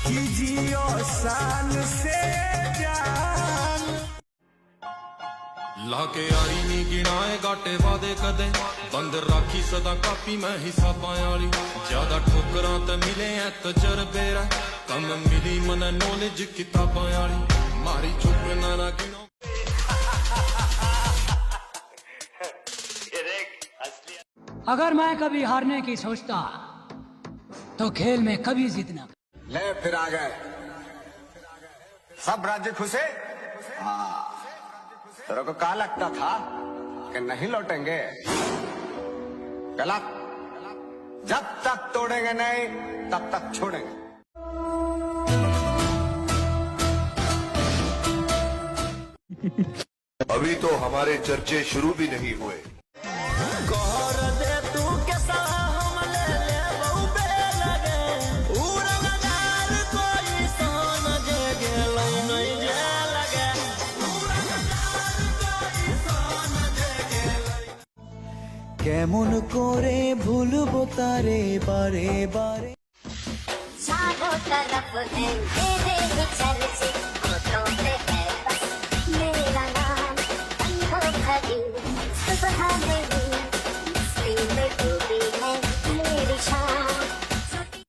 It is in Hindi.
कि जियो शान से जान लाके यारी नी गिनाए घाटे वादे कदे बंद राखी सदा कापी मैं हिसाबां वाली ज्यादा ठोकरां ते मिले ऐ तजरबे रा कम मिली मन नॉलेज किताबां वाली मारी चुप ना गिनो। अगर मैं कभी हारने की सोचता तो खेल में कभी जीतना। ले फिर आ गए सब राज्य खुशे। हाँ तेरे को क्या लगता था कि नहीं लौटेंगे? गलत। जब तक तोड़ेंगे नहीं तब तक छोड़ेंगे। अभी तो हमारे चर्चे शुरू भी नहीं हुए। কেমন করে ভুলবো তারে বারে বারে चारों तरफ है तेरे ही चर्चे होठों पे है बस मेरा नाम हो खड़ी सुबह में